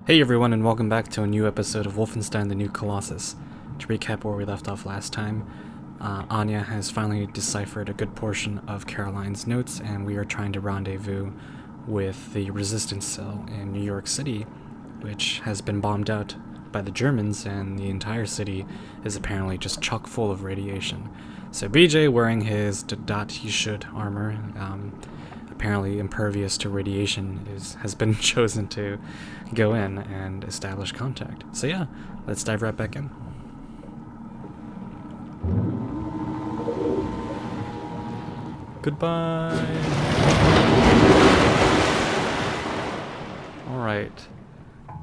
Hey everyone, and welcome back to a new episode of Wolfenstein: The New Colossus. To recap where we left off last time, Anya has finally deciphered a good portion of Caroline's notes, and we are trying to rendezvous with the resistance cell in New York City, which has been bombed out by the Germans, and the entire city is apparently just chock full of radiation. So BJ, wearing his He-Should armor, apparently impervious to radiation, has been chosen to go in and establish contact. So yeah, let's dive right back in. Goodbye. Alright.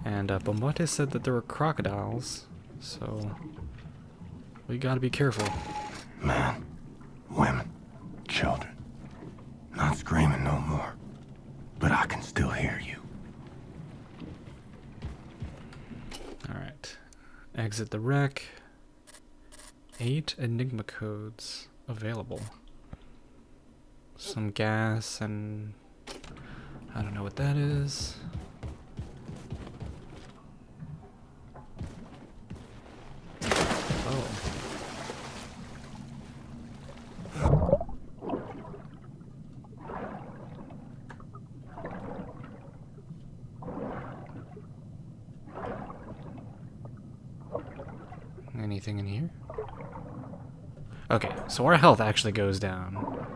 And Bombate said that there were crocodiles, so we gotta be careful. Men, women, children. Not screaming no more, but I can still hear you. Alright. Exit the wreck. 8 Enigma codes available. Some gas and I don't know what that is. Oh. Anything in here? Okay, so our health actually goes down.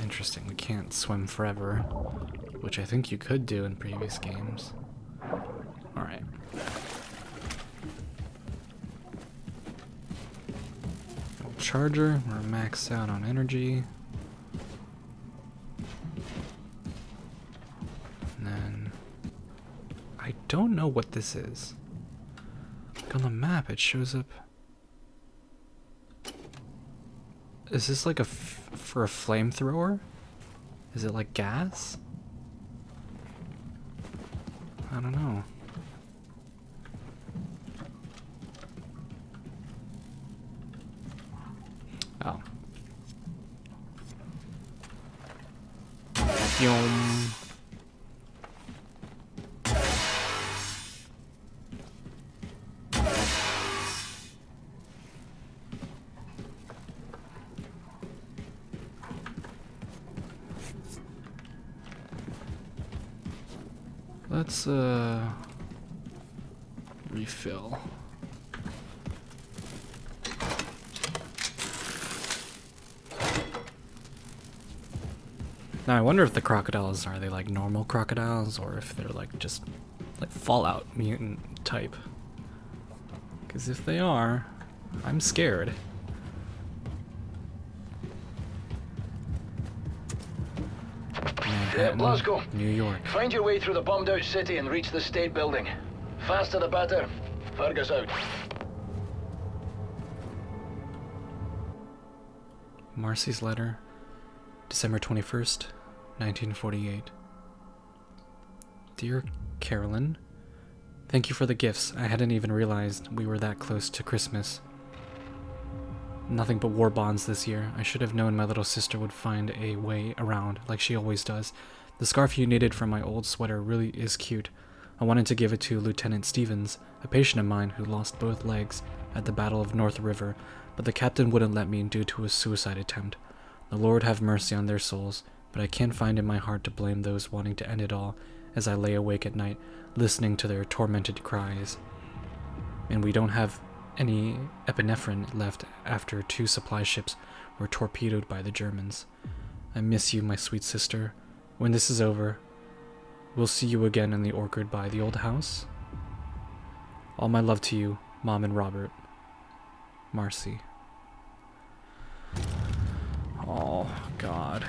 Interesting, we can't swim forever, which I think you could do in previous games. Alright. Charger, we're maxed out on energy. And then I don't know what this is. Like on the map it shows up. Is this like for a flamethrower? Is it like gas? I don't know. Oh. Yum. Let's refill. Now I wonder if the crocodiles are they like normal crocodiles or if they're like just like Fallout mutant type. Because if they are, I'm scared. Blazkowicz, New York. find your way through the bombed out city and reach the state building. Faster the better. Fergus out. Marcy's letter, December 21st, 1948. Dear Carolyn, thank you for the gifts. I hadn't even realized we were that close to Christmas. Nothing but war bonds this year. I should have known my little sister would find a way around, like she always does. The scarf you knitted from my old sweater really is cute. I wanted to give it to Lieutenant Stevens, a patient of mine who lost both legs at the Battle of North River, but the captain wouldn't let me due to a suicide attempt. The Lord have mercy on their souls, but I can't find in my heart to blame those wanting to end it all as I lay awake at night, listening to their tormented cries. And we don't have any epinephrine left after 2 supply ships were torpedoed by the Germans. I miss you, my sweet sister. When this is over, we'll see you again in the orchard by the old house. All my love to you, Mom and Robert. Marcy. Oh, God.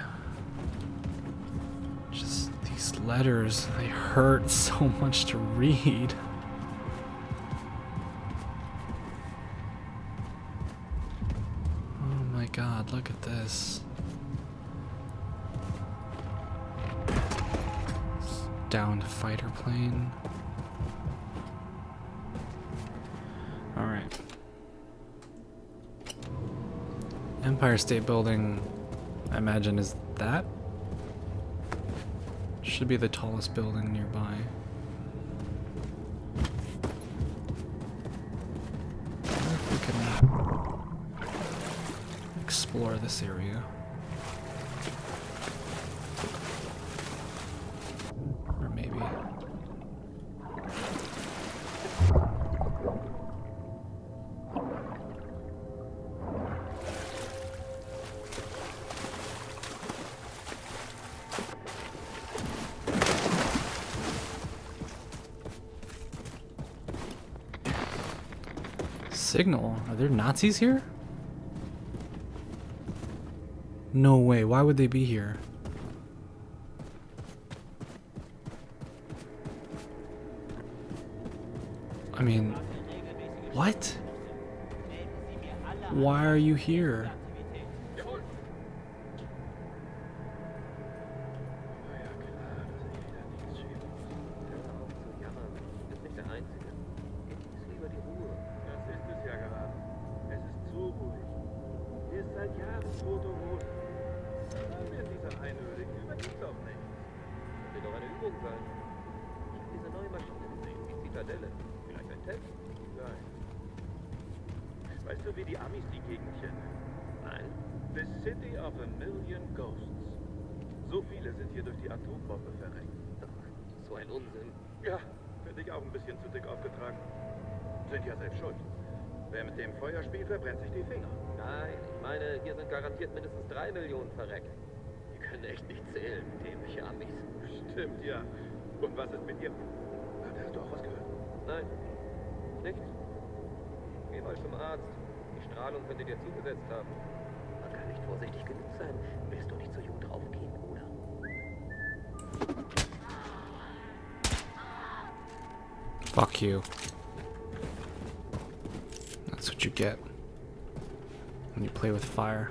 Just these letters, they hurt so much to read. God, look at this. Downed fighter plane. Alright. Empire State Building, I imagine, is that? Should be the tallest building nearby. explore this area. Or maybe. Signal? Are there Nazis here? No way, why would they be here? I mean, what? Why are you here? Weißt du, wie die Amis die Gegend kennen? Nein? The City of a Million Ghosts. So viele sind hier durch die Atombombe verreckt. Doch, so ein Unsinn. Ja, finde ich auch ein bisschen zu dick aufgetragen. Sind ja selbst schuld. Wer mit dem Feuer spielt, verbrennt sich die Finger. Nein, ich meine, hier sind garantiert mindestens 3 Millionen verreckt. Die können echt nicht zählen, dämliche Amis. Stimmt, ja. Und was ist mit ihr? Hast du auch was gehört? Nein, nichts. Geh mal zum Arzt. Die Strahlung könnte dir zugesetzt haben. Man kann nicht vorsichtig genug sein. Willst du nicht zur Jugend draufgehen, Bruder? Fuck you. That's what you get when you play with fire.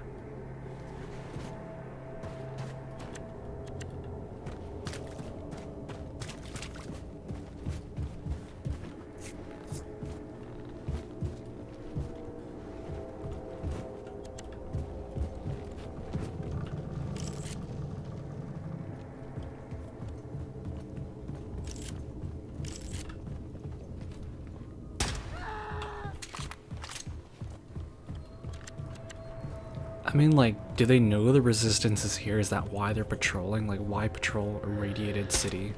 I mean, like, do they know the resistance is here? Is that why they're patrolling? Like, why patrol a radiated city?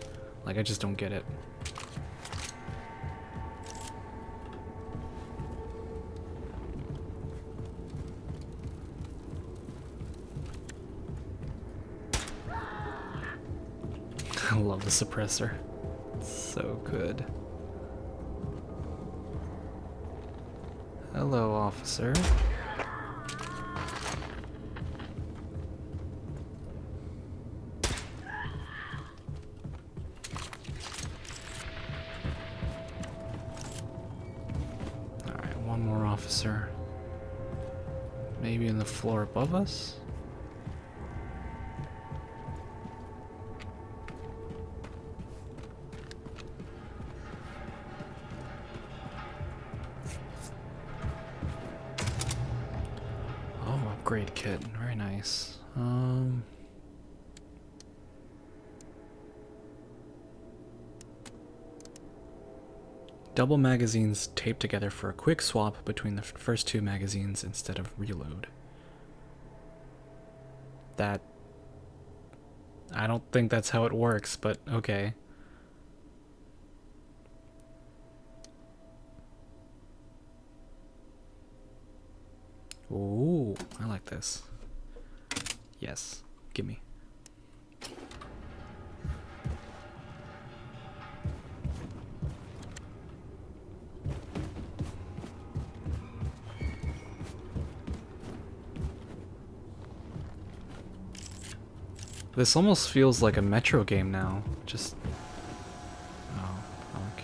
Like, I just don't get it. I love the suppressor. It's so good. Hello, officer. Officer. Maybe in the floor above us? Oh, upgrade kit. Very nice. Double magazines taped together for a quick swap between the first 2 magazines instead of reload. That... I don't think that's how it works, but okay. Ooh, I like this. Yes, gimme. This almost feels like a Metro game now. Just... oh, fuck.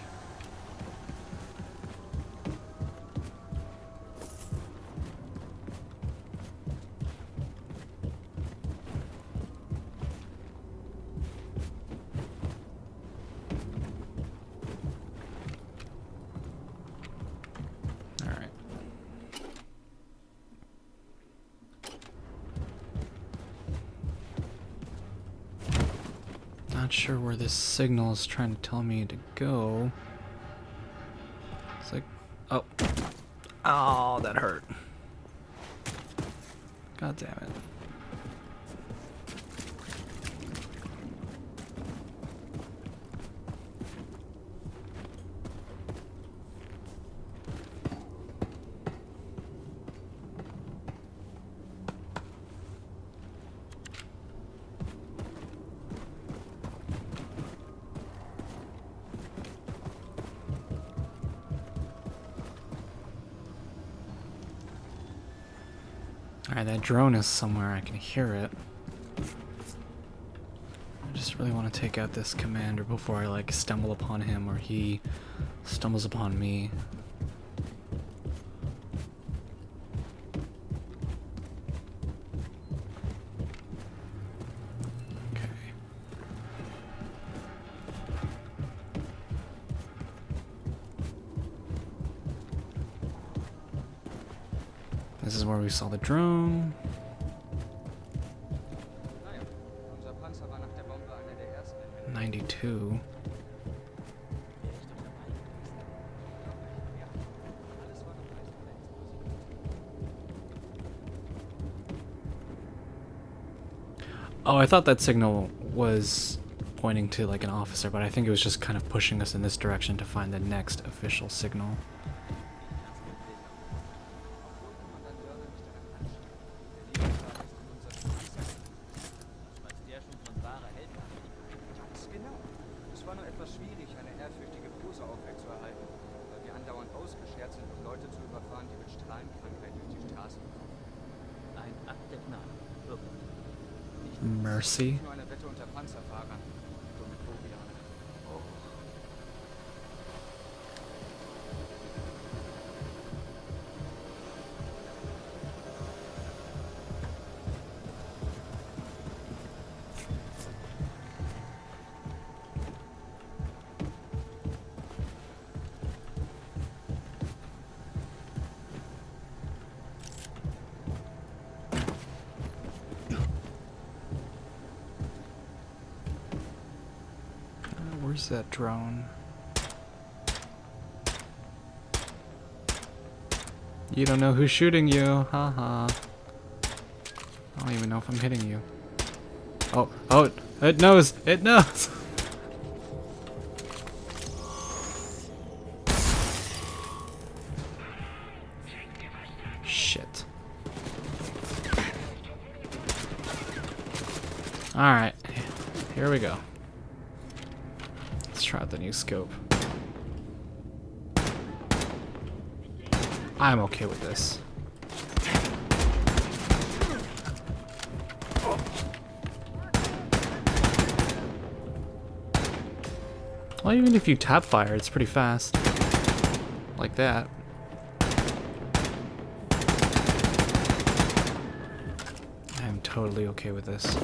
Alright. Not sure where this signal is trying to tell me to go. It's like, oh, oh, that hurt. God damn it. Alright, that drone is somewhere. I can hear it. I just really want to take out this commander before I, like, stumble upon him or he stumbles upon me. Okay. This is where we saw the drone. Naja, unser Panzer war nach der Bombe einer der ersten. 92. Ja, alles war noch leicht von der Explosion. Oh, I thought that signal was pointing to like an officer, but I think it was just kind of pushing us in this direction to find the next official signal. Genau. Es war nur etwas schwierig, eine ehrfürchtige Pose aufrechtzuerhalten, weil wir andauernd ausgeschert sind, um Leute zu überfahren, die mit Strahlenkrankheit durch die Straßen kommen. Ein Akt der Gnade. Wirklich. Mercy. Nur eine Wette unter Panzerfahrern. Dumme Trojaner. Oh. Where's that drone? You don't know who's shooting you, haha. I don't even know if I'm hitting you. Oh, it knows, it knows! Shit. Alright, here we go. Let's try out the new scope. I'm okay with this. Well, even if you tap fire, it's pretty fast. Like that. I am totally okay with this.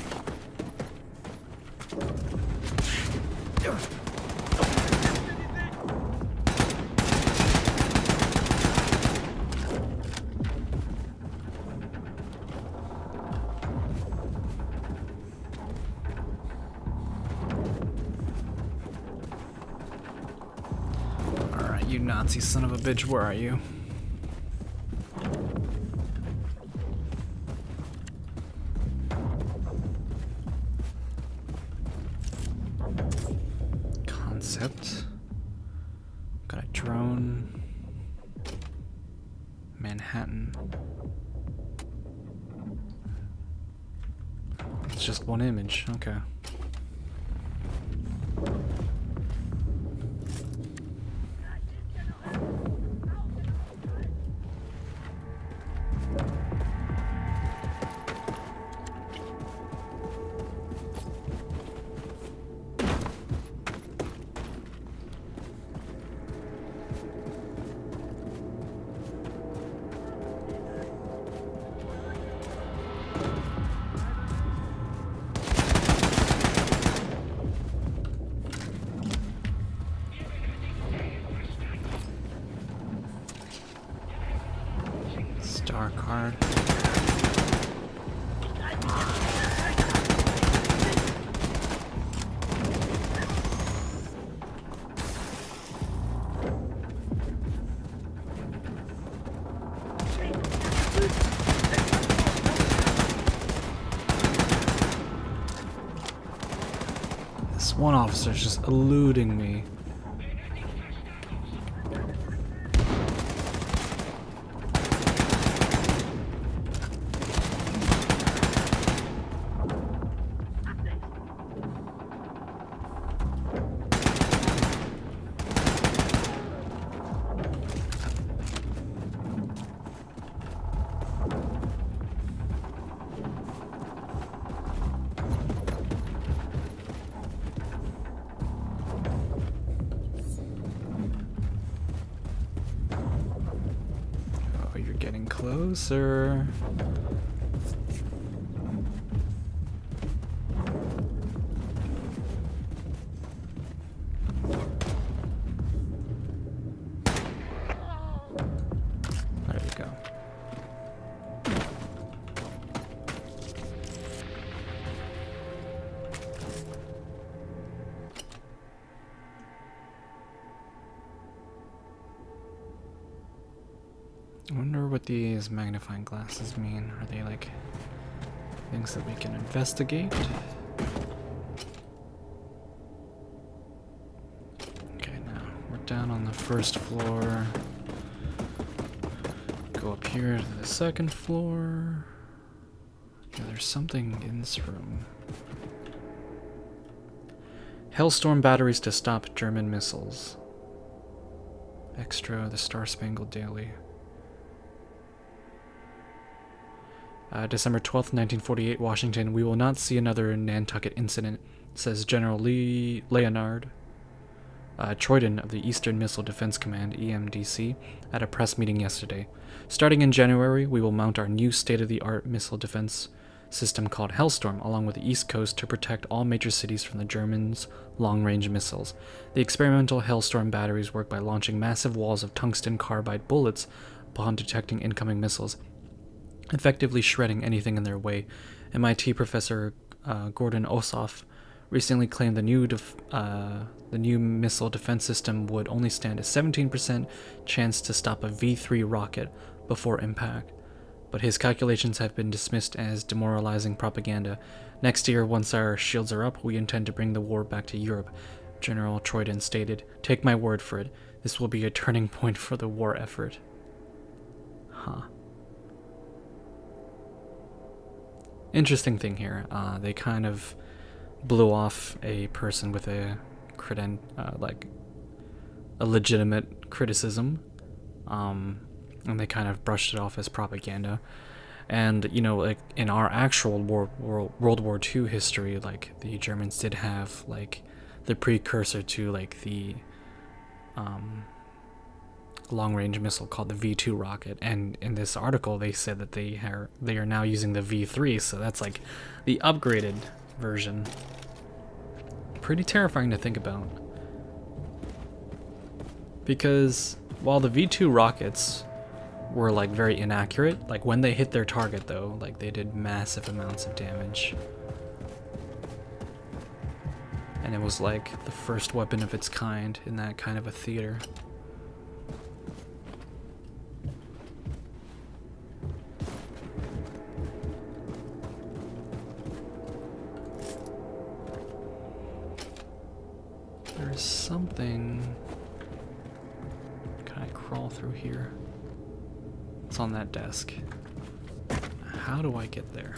Alright, you Nazi son of a bitch, where are you? Concept. Got a drone. Manhattan. It's just one image, okay. Star card. one officer's just eluding me. Getting closer. There you go. I wonder what these magnifying glasses mean. Are they like things that we can investigate? Okay, now we're down on the first floor. Go up here to the second floor. Yeah, there's something in this room. Hellstorm batteries to stop German missiles. Extra, the Star Spangled Daily. December 12th, 1948, Washington. We will not see another Nantucket incident, says General Leonard Troyden of the Eastern Missile Defense Command, EMDC, at a press meeting yesterday. Starting in January, we will mount our new state-of-the-art missile defense system called Hellstorm along with the East Coast to protect all major cities from the Germans' long-range missiles. The experimental Hellstorm batteries work by launching massive walls of tungsten carbide bullets upon detecting incoming missiles, effectively shredding anything in their way. MIT professor Gordon Ossoff recently claimed the new missile defense system would only stand a 17% chance to stop a V-3 rocket before impact, but his calculations have been dismissed as demoralizing propaganda. Next year, once our shields are up, we intend to bring the war back to Europe, General Troyden stated. Take my word for it, this will be a turning point for the war effort. Huh. Interesting thing here, they kind of blew off a person with a like a legitimate criticism, and they kind of brushed it off as propaganda. And you know, like in our actual World War II history, like the Germans did have like the precursor to like the long-range missile called the V-2 rocket, and in this article they said that they are now using the V-3, so that's like the upgraded version. Pretty terrifying to think about, because while the V-2 rockets were like very inaccurate, like when they hit their target though, like they did massive amounts of damage, and it was like the first weapon of its kind in that kind of a theater. There's something. Can I crawl through here? It's on that desk. How do I get there?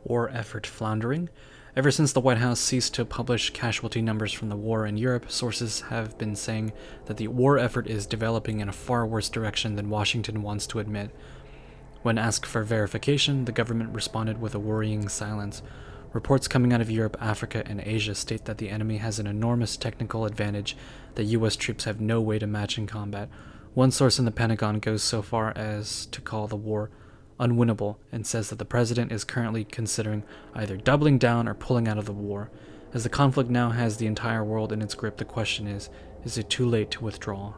War effort floundering. Ever since the White House ceased to publish casualty numbers from the war in Europe, sources have been saying that the war effort is developing in a far worse direction than Washington wants to admit. When asked for verification, the government responded with a worrying silence. Reports coming out of Europe, Africa, and Asia state that the enemy has an enormous technical advantage that U.S. troops have no way to match in combat. One source in the Pentagon goes so far as to call the war unwinnable and says that the president is currently considering either doubling down or pulling out of the war. As the conflict now has the entire world in its grip, the question is it too late to withdraw?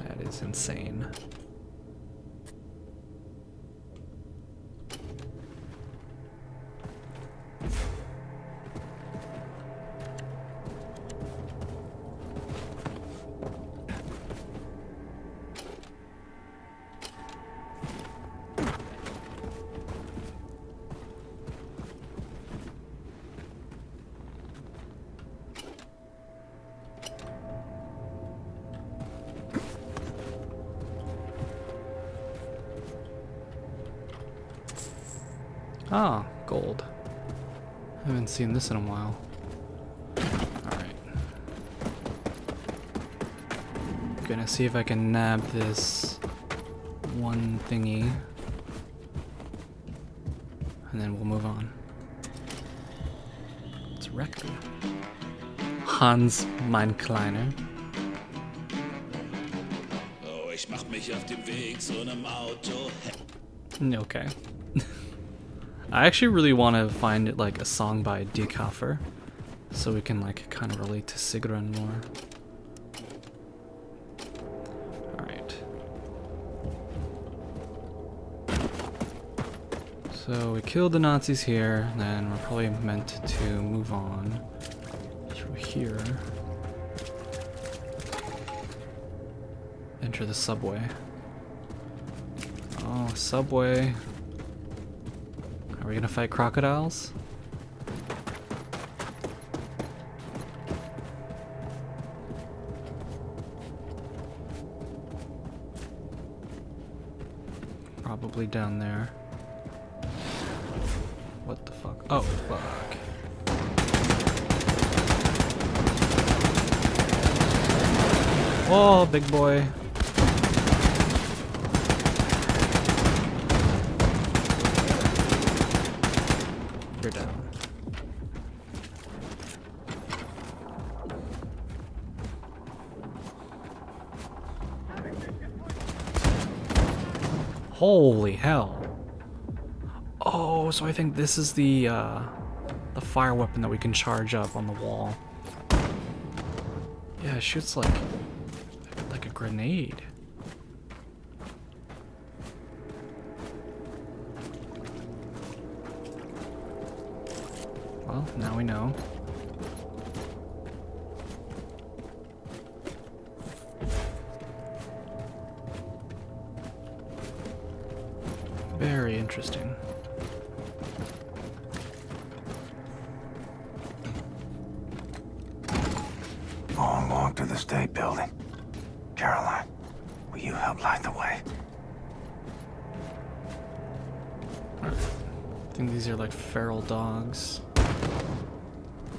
That is insane. Ah, gold. Haven't seen this in a while. Alright. Gonna see if I can nab this one thingy. And then we'll move on. It's Rector. Hans, mein Kleiner. Oh, ich mach mich auf den Weg zu einem Auto. Okay. I actually really want to find like a song by Dieckhofer, so we can like kind of relate to Sigrun more. Alright. So we killed the Nazis here, then we're probably meant to move on through here. Enter the subway. Oh, subway. Are we gonna fight crocodiles? Probably down there. What the fuck? Oh, fuck. Oh, big boy. You're down. Holy hell. Oh, so I think this is the fire weapon that we can charge up on the wall. Yeah, it shoots like a grenade. Well, now we know. Very interesting. Long walk to the state building. Caroline, will you help light the way? I think these are like feral dogs.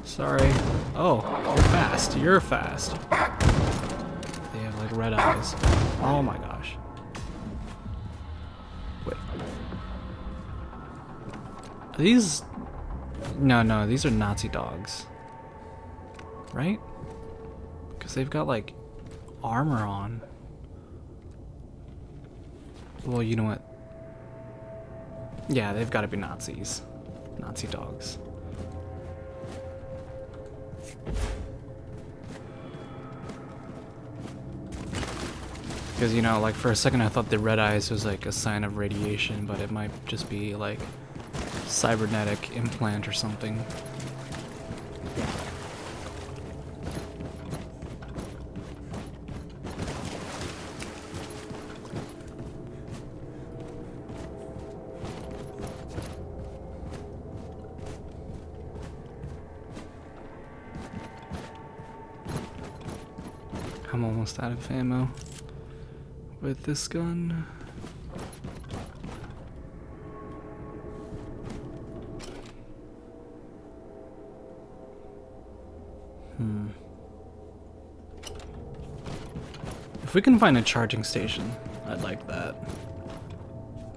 Sorry. Oh, you're fast. You're fast. They have like red eyes. Oh my gosh. Wait. Are these... No, these are Nazi dogs. Right? Because they've got like armor on. Well, you know what? Yeah, they've got to be Nazis. Nazi dogs. Because, you know, like for a second I thought the red eyes was like a sign of radiation, but it might just be like cybernetic implant or something. I'm almost out of ammo with this gun. If we can find a charging station, I'd like that.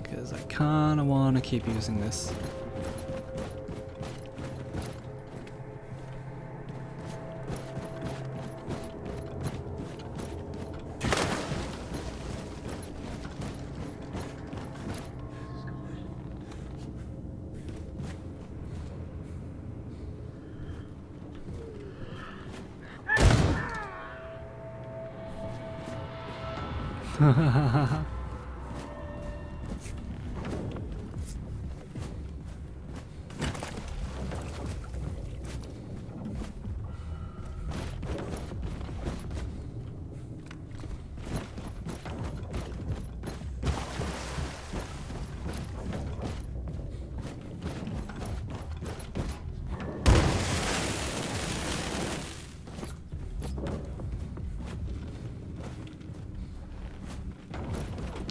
Because I kinda wanna keep using this.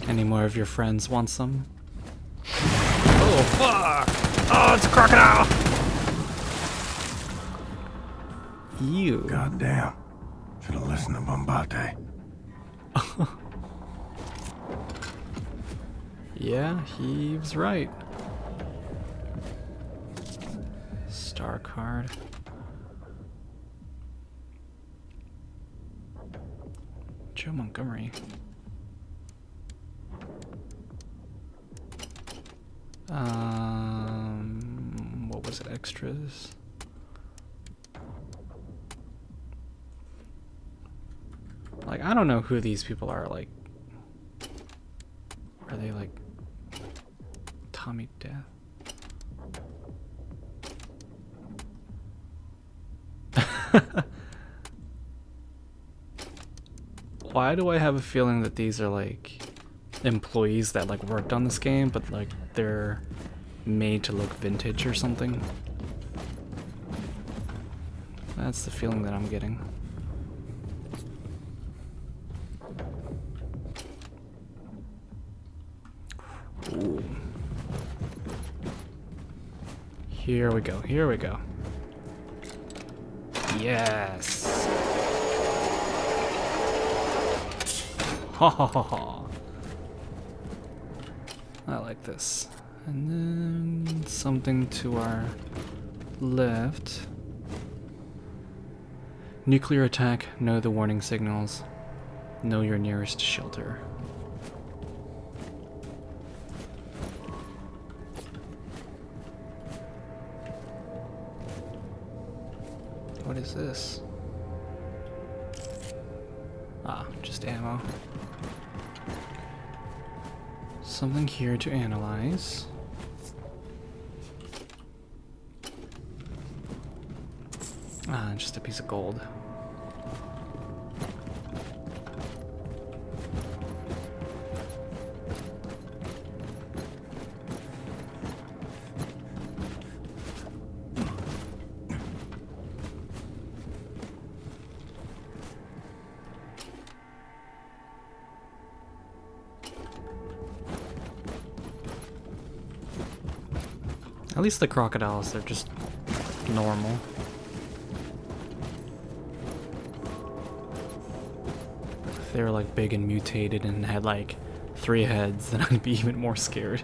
Any more of your friends want some? Oh, fuck! Oh, it's a crocodile! You. Goddamn. Should have listened to Bombate. Yeah, he was right. Star card. Joe Montgomery. What was it? Extras. Like, I don't know who these people are. Like, are they like Tommy Death? Why do I have a feeling that these are like employees that like worked on this game, but like they're made to look vintage or something? That's the feeling that I'm getting. Ooh. Here we go, here we go. Yes! Ha ha ha ha! I like this. And then something to our left. Nuclear attack, know the warning signals. Know your nearest shelter. What is this? Ah, just ammo. Something here to analyze. Ah, just a piece of gold. At least the crocodiles, they're just normal. If they were like big and mutated and had like 3 heads, then I'd be even more scared.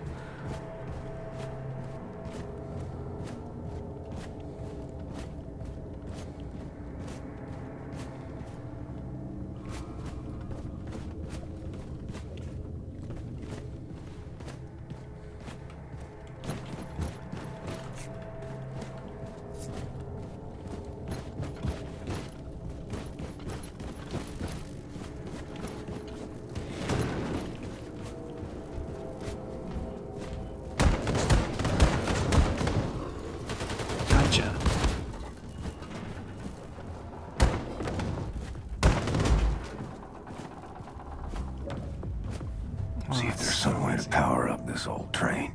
Gotcha. See if there's some way to power up this old train.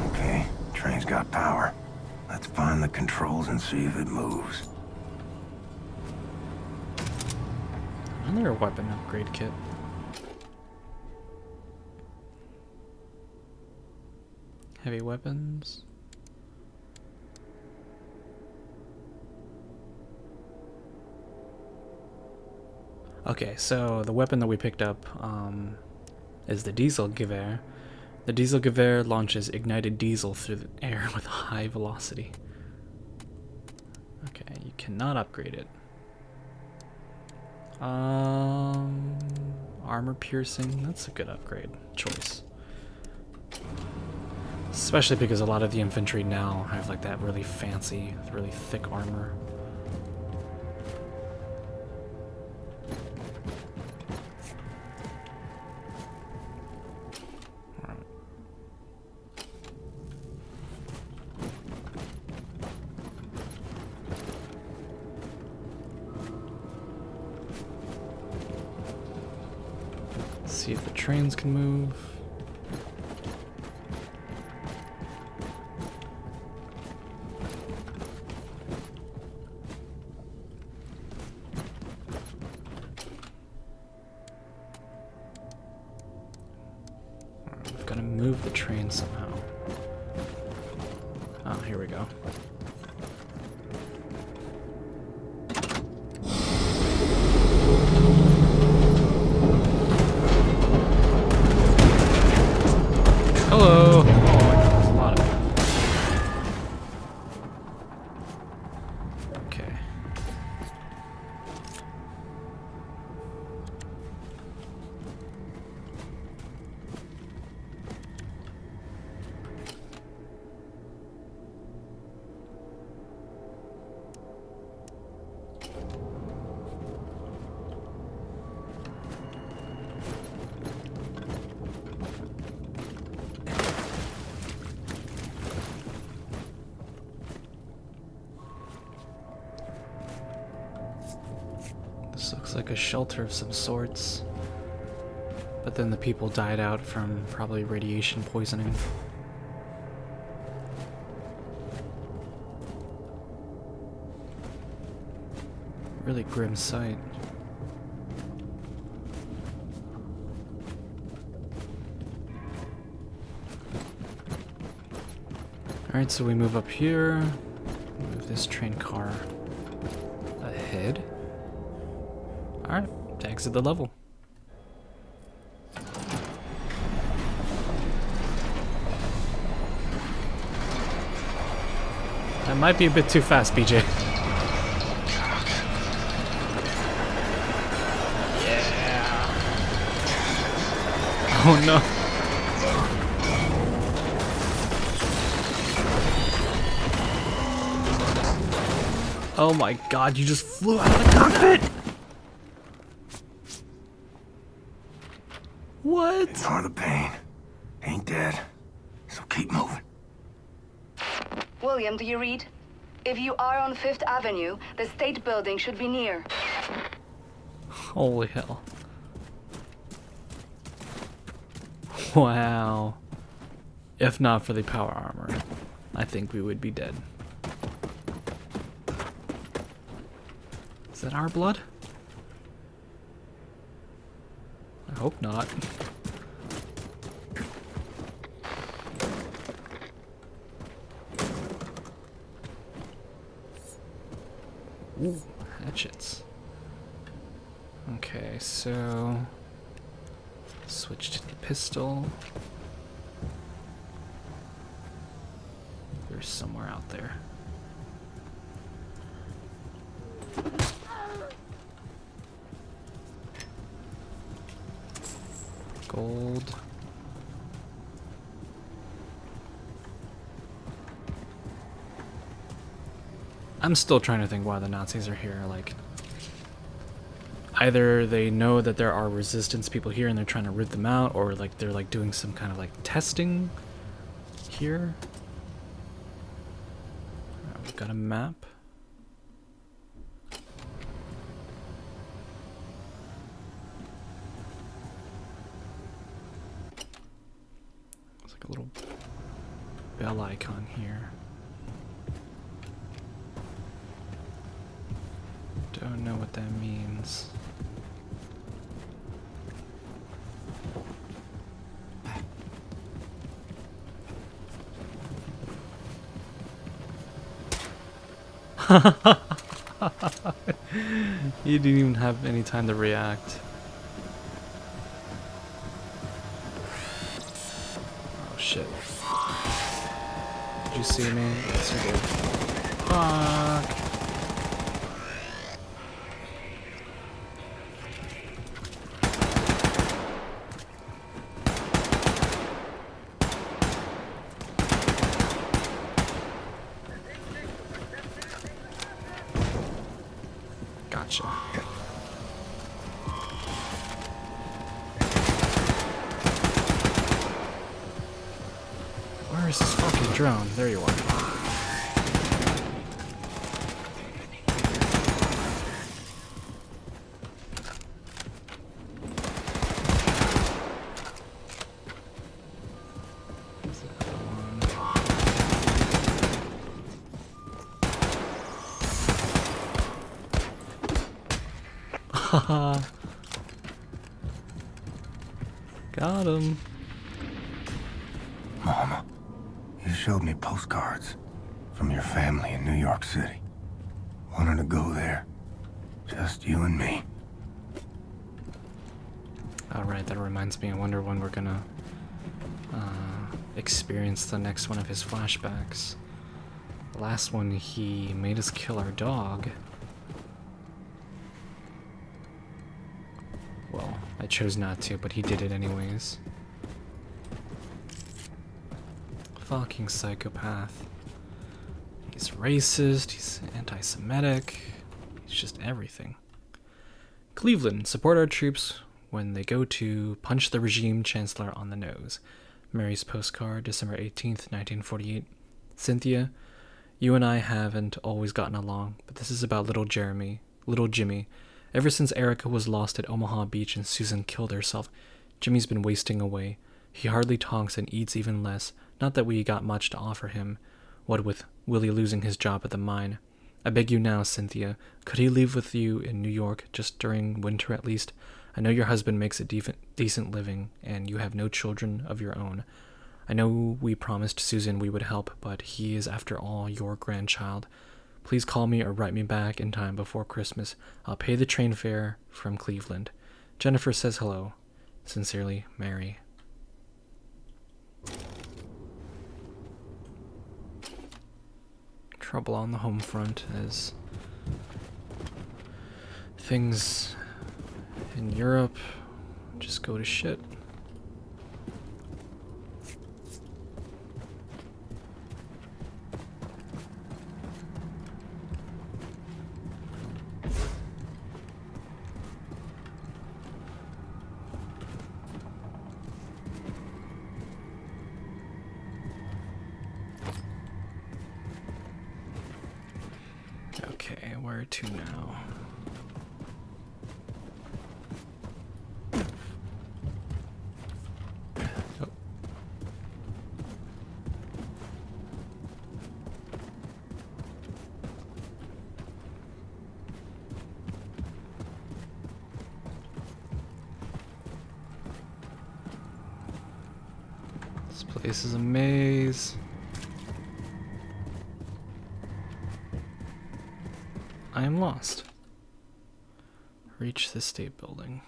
Okay, train's got power. Let's find the controls and see if it moves. Another weapon upgrade kit. Heavy weapons. Okay, so the weapon that we picked up is the Diesel Gewehr. The Diesel Gewehr launches ignited diesel through the air with high velocity. Okay, you cannot upgrade it. Armor piercing, that's a good upgrade choice. Especially because a lot of the infantry now have like that really fancy, really thick armor. Alright. See if the trains can move. train somehow. Oh, here we go. Hello! Oh my god, there's a lot of them. Okay. This looks like a shelter of some sorts. But then the people died out from probably radiation poisoning. Really grim sight. Alright, so we move up here. Move this train car ahead. Alright, to exit the level. That might be a bit too fast, BJ. Yeah. Oh no. Oh my god, you just flew out of the cockpit! What? Ignore the pain. Ain't dead. So keep moving. William, do you read? If you are on 5th Avenue, the state building should be near. Holy hell. Wow. If not for the power armor, I think we would be dead. Is that our blood? I hope not. Ooh, hatchets. Okay, so switch to the pistol. There's somewhere out there. Gold. I'm still trying to think why the Nazis are here. Like, either they know that there are resistance people here and they're trying to root them out, or like they're like doing some kind of like testing here. Alright, we've got a map. It's like a little bell icon here. Don't know what that means. You didn't even have any time to react. Oh shit. Did you see me? Yes, you did. Fuck. Gotcha. Where is this fucking drone? There you are. Haha. Got him. showed me postcards from your family in New York City. Wanted to go there. Just you and me. Alright, that reminds me. I wonder when we're gonna experience the next one of his flashbacks. The last one, he made us kill our dog. Well, I chose not to, but he did it anyways. Fucking psychopath. He's racist, he's anti-Semitic, he's just everything. Cleveland, support our troops when they go to punch the regime chancellor on the nose. Mary's postcard, December 18th, 1948. Cynthia, you and I haven't always gotten along, but this is about little Jimmy. Ever since Erica was lost at Omaha Beach and Susan killed herself, Jimmy's been wasting away. He hardly talks and eats even less. Not that we got much to offer him, what with Willie losing his job at the mine. I beg you now, Cynthia, could he live with you in New York, just during winter at least? I know your husband makes a decent living, and you have no children of your own. I know we promised Susan we would help, but he is, after all, your grandchild. Please call me or write me back in time before Christmas. I'll pay the train fare from Cleveland. Jennifer says hello. Sincerely, Mary. Trouble on the home front as things in Europe just go to shit. Okay, where to now? Oh. This place is a maze. I am lost. Reach the state building.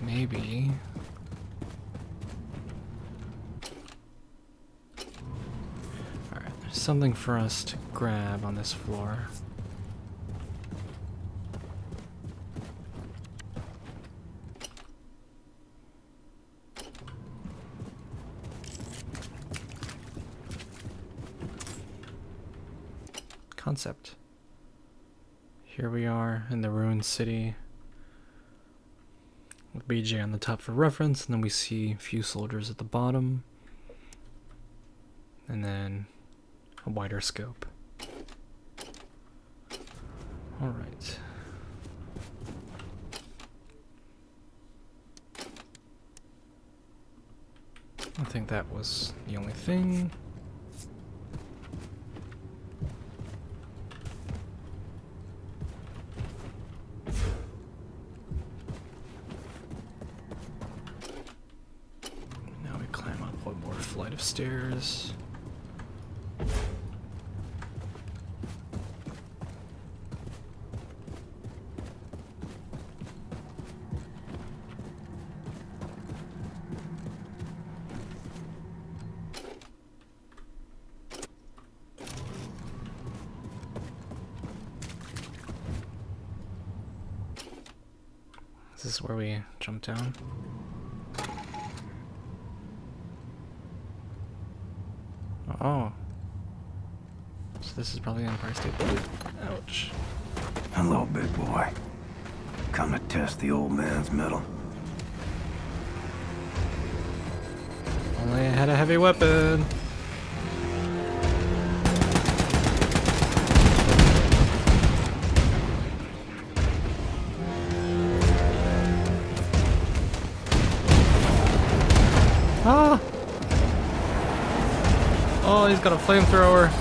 Maybe. Alright, there's something for us to grab on this floor. Concept. Here we are in the ruined city with BJ on the top for reference, and then we see a few soldiers at the bottom, and then a wider scope. Alright. I think that was the only thing. Flight of stairs. Is this where we jump down? Oh. So this is probably the Empire State Building. Ouch. Hello, big boy. Come to test the old man's mettle. Only I had a heavy weapon. Ah! Oh, he's got a flamethrower.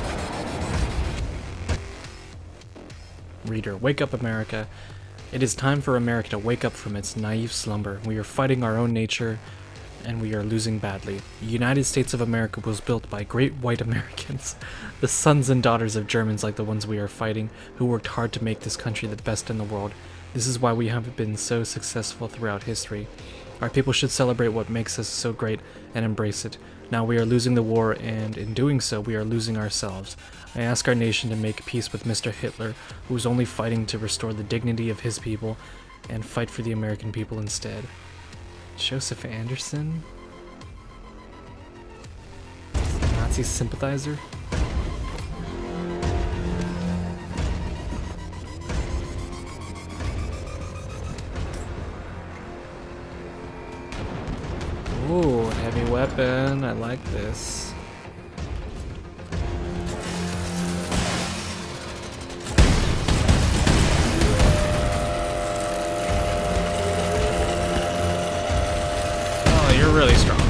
Reader, wake up, America. It is time for America to wake up from its naive slumber. We are fighting our own nature, and we are losing badly. The United States of America was built by great white Americans, the sons and daughters of Germans like the ones we are fighting, who worked hard to make this country the best in the world. This is why we have been so successful throughout history. Our people should celebrate what makes us so great and embrace it. Now we are losing the war, and in doing so, we are losing ourselves. I ask our nation to make peace with Mr. Hitler, who is only fighting to restore the dignity of his people, and fight for the American people instead. Joseph Anderson? Nazi sympathizer? Ooh, heavy weapon. I like this. Oh, you're really strong.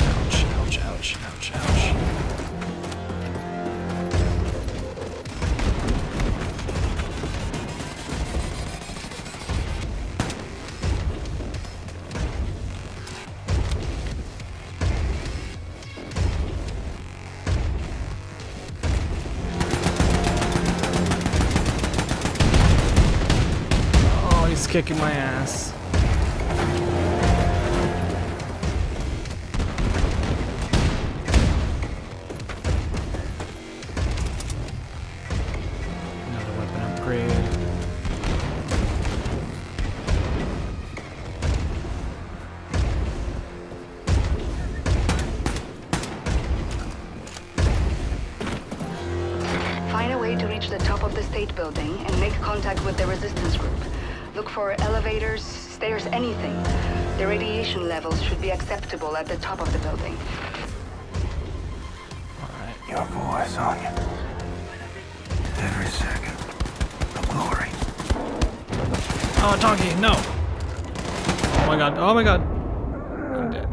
Ouch, ouch, ouch, ouch, ouch. He's kicking my ass. Another weapon upgrade. Find a way to reach the top of the state building and make contact with the resistance group. Look for elevators, stairs, anything. The radiation levels should be acceptable at the top of the building. Alright. Your boy's on you. Every second. The glory. Oh, donkey, no! Oh my god, oh my god! I'm dead.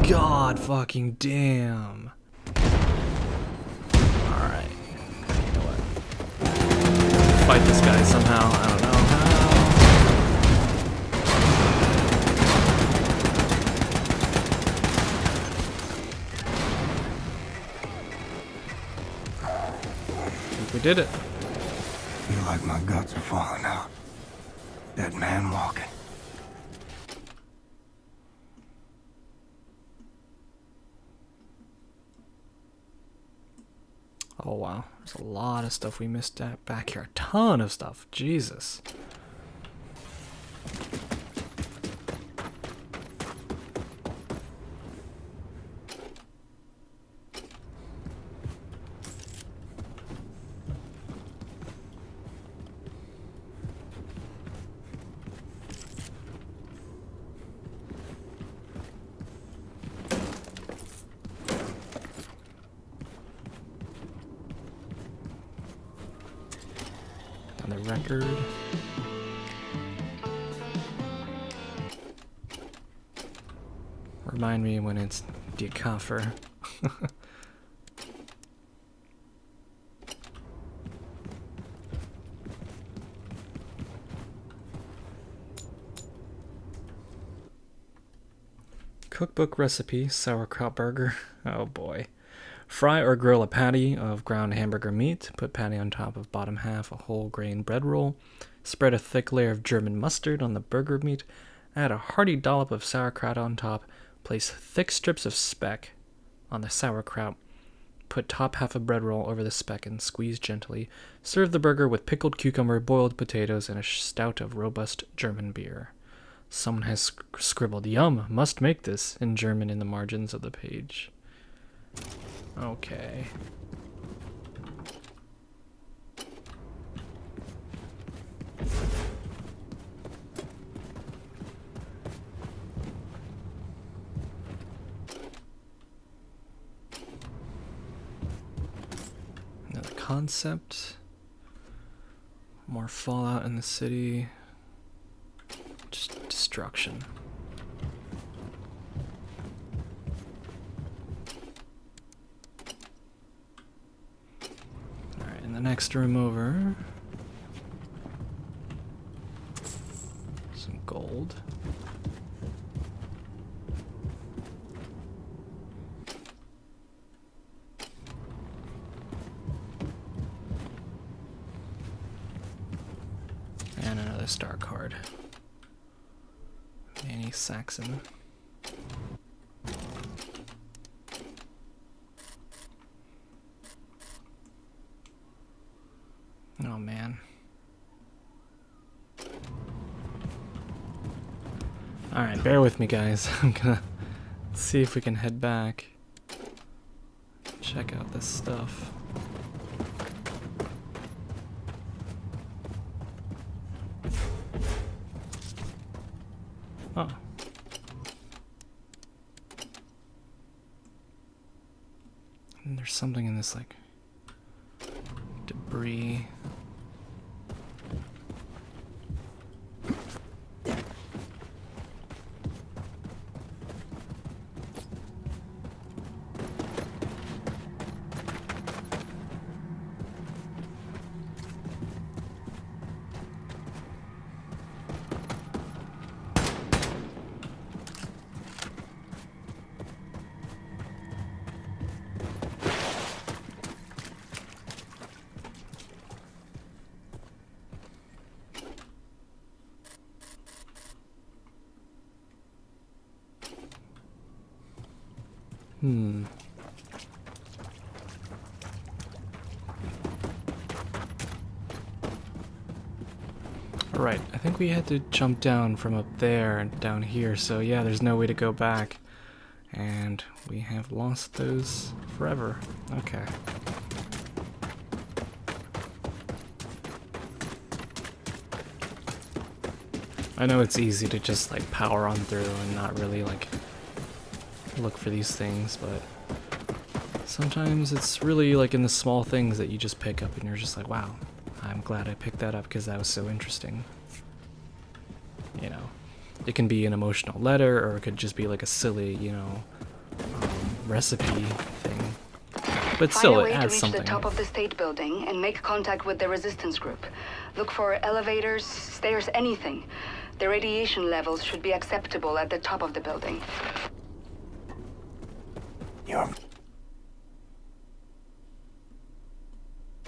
God fucking damn. Alright. You know what? Fight this guy somehow. I don't know how. I think we did it. Feel like my guts are falling out. That man walking. Oh wow, there's a lot of stuff we missed back here. A ton of stuff. Jesus. The record. Remind me when it's decoffer. Cookbook recipe, sauerkraut burger. Oh boy. Fry or grill a patty of ground hamburger meat. Put patty on top of bottom half a whole grain bread roll. Spread a thick layer of German mustard on the burger meat. Add a hearty dollop of sauerkraut on top. Place thick strips of speck on the sauerkraut. Put top half of bread roll over the speck and squeeze gently. Serve the burger with pickled cucumber, boiled potatoes, and a stout of robust German beer. Someone has scribbled, "Yum, must make this," in German in the margins of the page. Okay. Another concept. More fallout in the city. destruction. Alright, in the next room over, some gold. And another star card. Manny Saxon. Oh man. Alright, bear with me guys. I'm gonna see if we can head back. Check out this stuff. Oh. And there's something in this, like, debris. Right, I think we had to jump down from up there and down here, so yeah, there's no way to go back. And we have lost those forever. Okay. I know it's easy to just like power on through and not really like look for these things, but sometimes it's really like in the small things that you just pick up and you're just like, wow, I'm glad I picked that up because that was so interesting. You know, it can be an emotional letter or it could just be like a silly, you know, recipe thing. But still, it adds something. Find a way to reach the top of the state building and make contact with the resistance group. Look for elevators, stairs, anything. The radiation levels should be acceptable at the top of the building. Your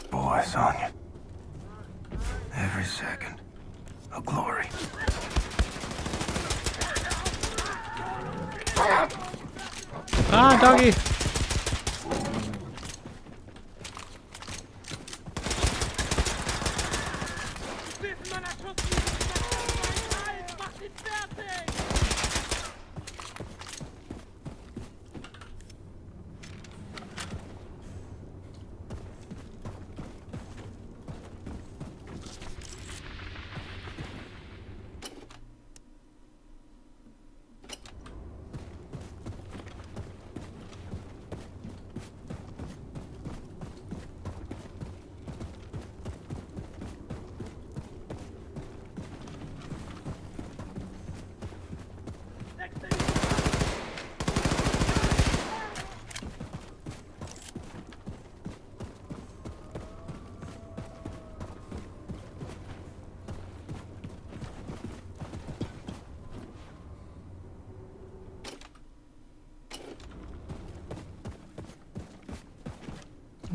boy, Sonya. Every second, a glory. Ah, doggy!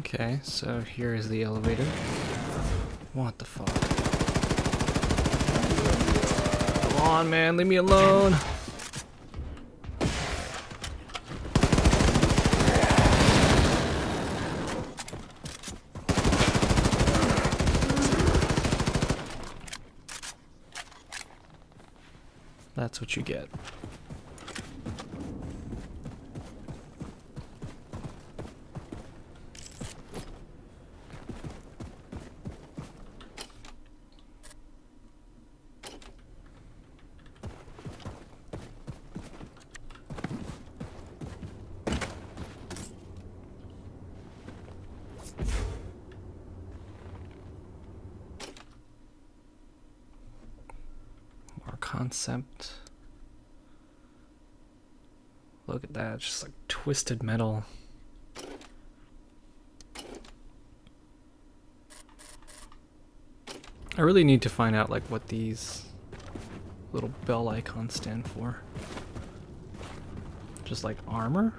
Okay, so here is the elevator. What the fuck? Come on, man, leave me alone. That's what you get. More concept. Look at that, just like twisted metal. I really need to find out like what these little bell icons stand for. Just like armor?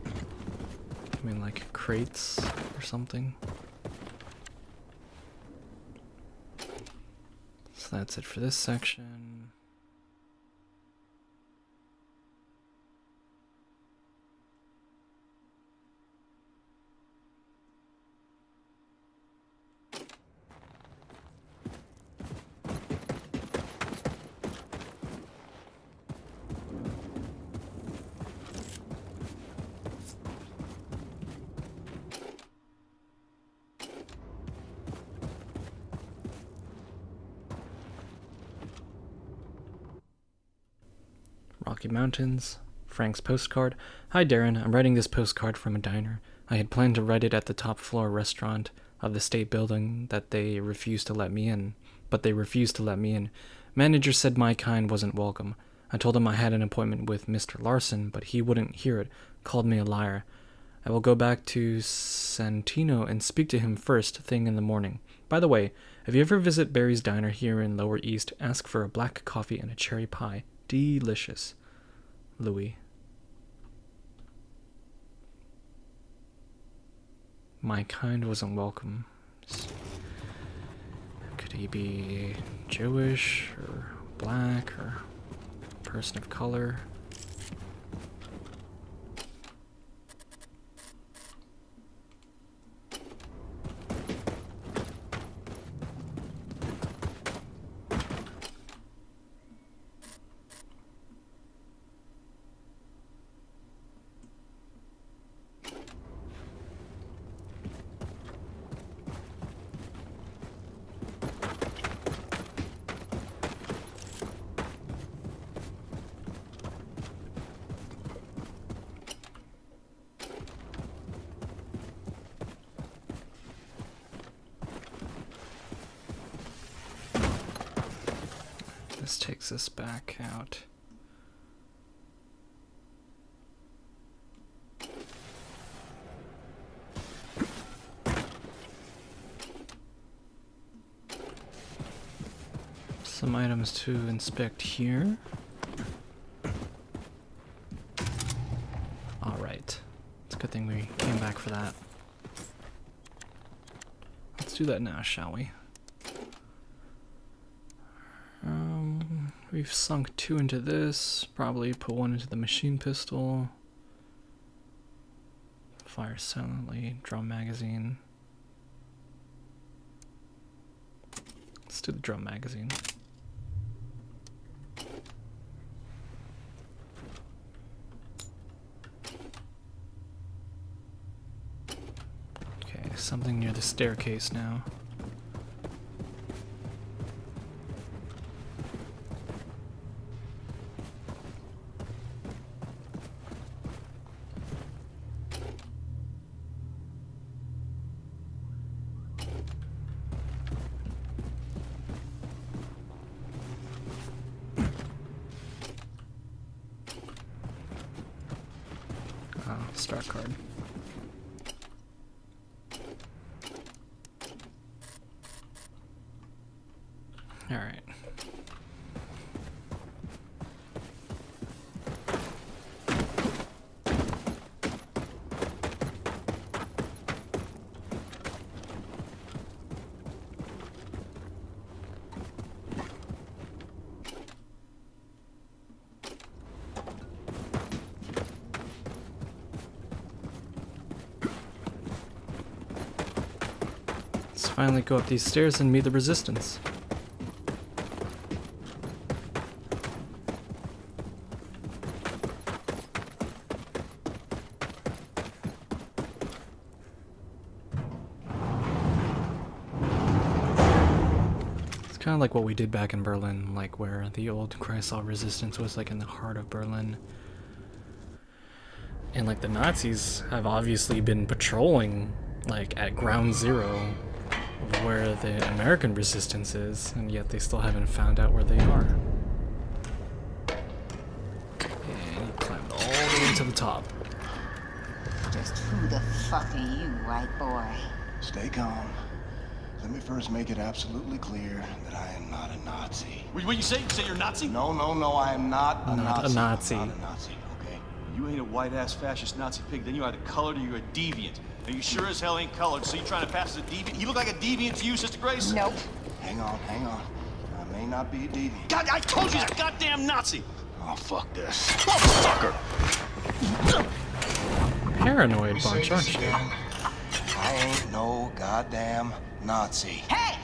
I mean like crates or something. So that's it for this section. Rocky Mountains, Frank's postcard. Hi Darren, I'm writing this postcard from a diner. I had planned to write it at the top floor restaurant of the state building that they refused to let me in. But they refused to let me in. Manager said my kind wasn't welcome. I told him I had an appointment with Mr. Larson, but he wouldn't hear it, called me a liar. I will go back to Santino and speak to him first thing in the morning. By the way, if you ever visit Barry's Diner here in Lower East, ask for a black coffee and a cherry pie. Delicious. Louis. My kind wasn't welcome. Could he be Jewish or black or person of color? This takes us back out. Some items to inspect here. Alright. It's a good thing we came back for that. Let's do that now, shall we? We've sunk 2 into this, probably put 1 into the machine pistol. Fire silently, drum magazine. Let's do the drum magazine. Okay, something near the staircase now. Start card. All right. Finally go up these stairs and meet the resistance. It's kind of like what we did back in Berlin, like where the old Kreisau resistance was like in the heart of Berlin. And like the Nazis have obviously been patrolling like at ground zero where the American resistance is, and yet they still haven't found out where they are. And he climbed to the top. Just who the fuck are you, white boy? Stay calm. Let me first make it absolutely clear that I am not a Nazi. What you say? You say you're Nazi? No, I am not a Not Nazi. a Nazi. I'm not a Nazi, okay? You ain't a white-ass fascist Nazi pig, then you either colored or you're a deviant. And you sure as hell ain't colored, so you trying to pass as a deviant? He look like a deviant to you, Sister Grace? Nope. Hang on. I may not be a deviant. God, I told you he's a goddamn Nazi! Oh, fuck this. Motherfucker! Paranoid Let me say bunch, this aren't you? again. I ain't no goddamn Nazi. Hey!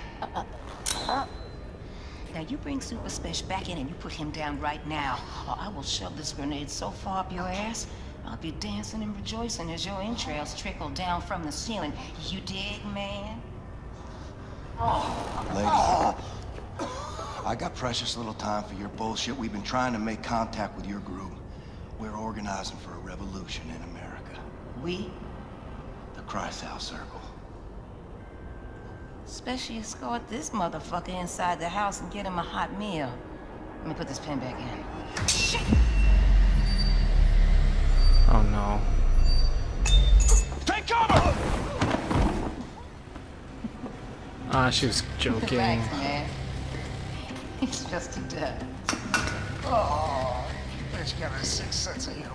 Now you bring Super Special back in and you put him down right now, or I will shove this grenade so far up your ass, I'll be dancing and rejoicing as your entrails trickle down from the ceiling. You dig, man? Lady, I got precious little time for your bullshit. We've been trying to make contact with your group. We're organizing for a revolution in America. We? The Christ House Circle. Especially escort this motherfucker inside the house and get him a hot meal. Let me put this pen back in. Shit! Oh no. Take cover! Ah, she was joking. Relax, man. He's just a dud. Oh, bitch got a sixth sense of humor.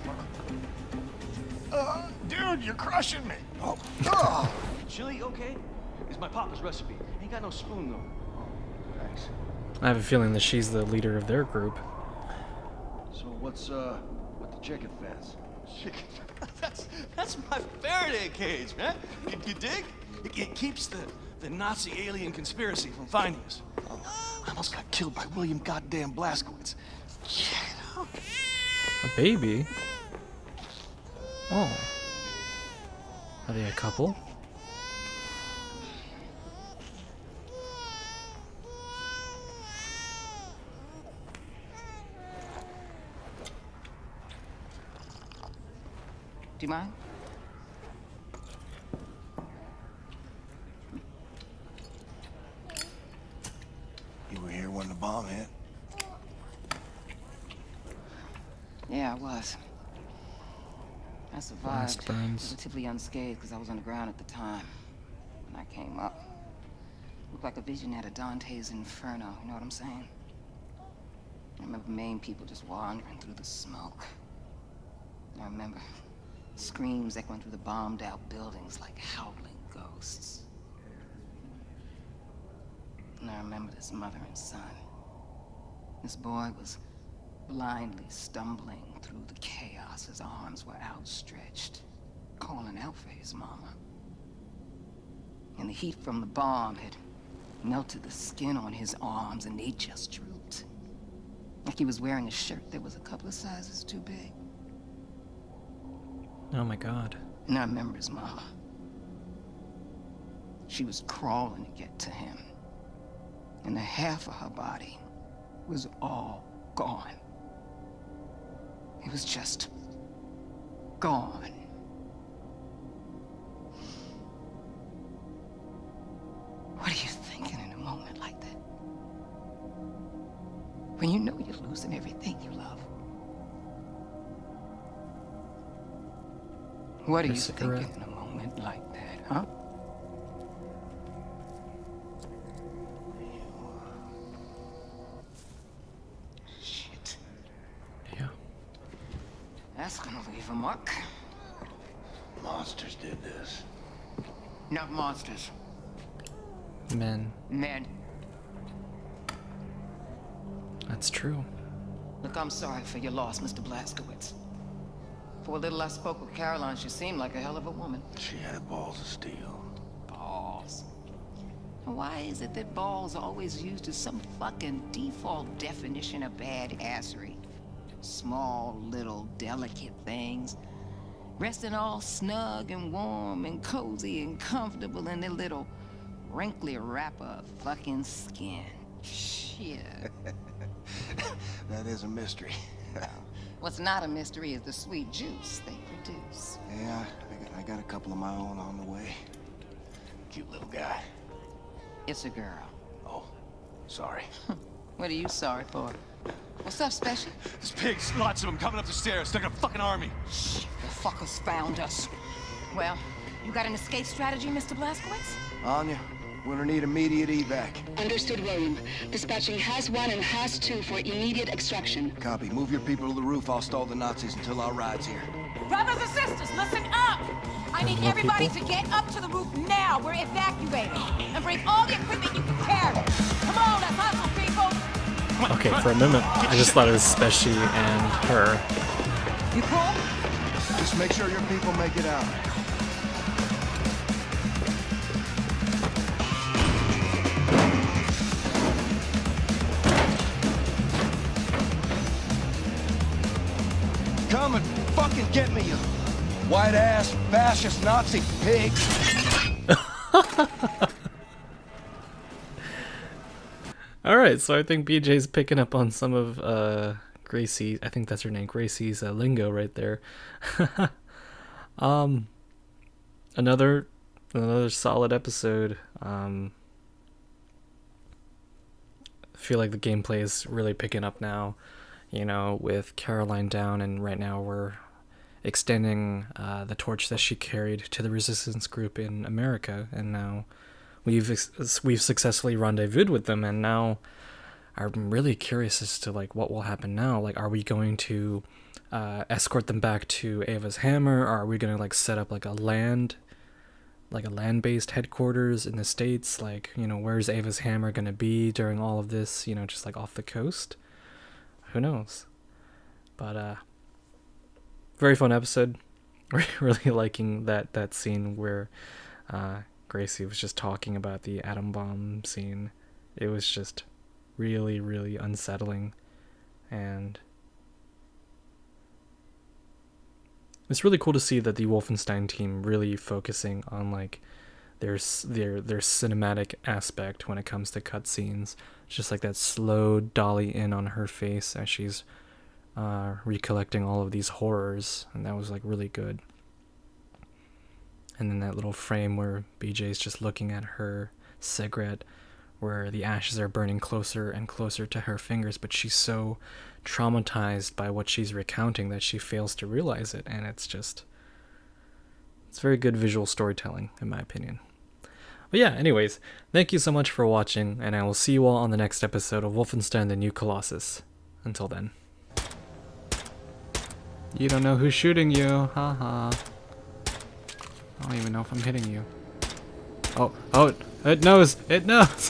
Dude, you're crushing me. Oh. Chili, okay? It's my papa's recipe. Ain't got no spoon, though. Thanks. I have a feeling that she's the leader of their group. So what's with the chicken fence? Chicken? That's my Faraday cage, man. You dig? It keeps the Nazi alien conspiracy from finding us. I almost got killed by William goddamn Blazkowicz. Yeah. A baby? Oh. Are they a couple? Do you mind? You were here when the bomb hit? Yeah, I was. I survived. Blast burns. Relatively unscathed because I was underground at the time. When I came up, looked like a vision out of Dante's Inferno. You know what I'm saying? I remember Maine people just wandering through the smoke. I remember screams echoing through the bombed-out buildings like howling ghosts. And I remember this mother and son. This boy was blindly stumbling through the chaos. His arms were outstretched, calling out for his mama. And the heat from the bomb had melted the skin on his arms, and they just drooped. Like he was wearing a shirt that was a couple of sizes too big. Oh my god. And I remember his mama. She was crawling to get to him. And the half of her body was all gone. It was just gone. What are you thinking in a moment like that? When you know you're losing everything you love. What are you thinking in a moment like that, huh? Shit. Yeah. That's gonna leave a mark. Monsters did this. Not monsters. Men. Men. That's true. Look, I'm sorry for your loss, Mr. Blazkowicz. For a little I spoke with Caroline, she seemed like a hell of a woman. She had balls of steel. Balls. Why is it that balls are always used as some fucking default definition of badassery? Small, little, delicate things. Resting all snug and warm and cozy and comfortable in their little wrinkly wrapper of fucking skin. Shit. That is a mystery. What's not a mystery is the sweet juice they produce. Yeah, I got a couple of my own on the way. Cute little guy. It's a girl. Oh, sorry. What are you sorry for? What's up, Special? There's pigs, lots of them coming up the stairs. They're a fucking army. Shh, the fuckers found us. Well, you got an escape strategy, Mr. Blazkowicz? Anya, we're gonna need immediate evac. Understood, William. Dispatching Has 1 and Has 2 for immediate extraction. Copy. Move your people to the roof. I'll stall the Nazis until our ride's here. Brothers and sisters, listen up! I need everybody to get up to the roof now. We're evacuating. And bring all the equipment you can carry. Come on, let's hustle, people! Okay, for a moment, I just thought it was Speshi and her. You cool? Just make sure your people make it out. Come and fucking get me, you white-ass, fascist Nazi pigs! Alright, so I think BJ's picking up on some of Gracie, I think that's her name, Gracie's lingo right there. Another solid episode. I feel like the gameplay is really picking up now, you know, with Caroline down, and right now we're extending the torch that she carried to the resistance group in America, and now we've successfully rendezvoused with them, and now I'm really curious as to like what will happen now. Like, are we going to escort them back to Ava's Hammer, or are we going to like set up like a land-based headquarters in the States? Like, you know, where's Ava's Hammer going to be during all of this, you know, just like off the coast? Who knows? But very fun episode. Really liking that scene where Gracie was just talking about the atom bomb scene. It was just really, really unsettling, and it's really cool to see that the Wolfenstein team really focusing on like their cinematic aspect when it comes to cutscenes. Just like that slow dolly in on her face as she's recollecting all of these horrors, and that was like really good. And then that little frame where BJ's just looking at her cigarette, where the ashes are burning closer and closer to her fingers, but she's so traumatized by what she's recounting that she fails to realize it, and it's very good visual storytelling, in my opinion. But yeah, anyways, thank you so much for watching, and I will see you all on the next episode of Wolfenstein: The New Colossus. Until then. You don't know who's shooting you, haha. I don't even know if I'm hitting you. Oh, it knows! It knows!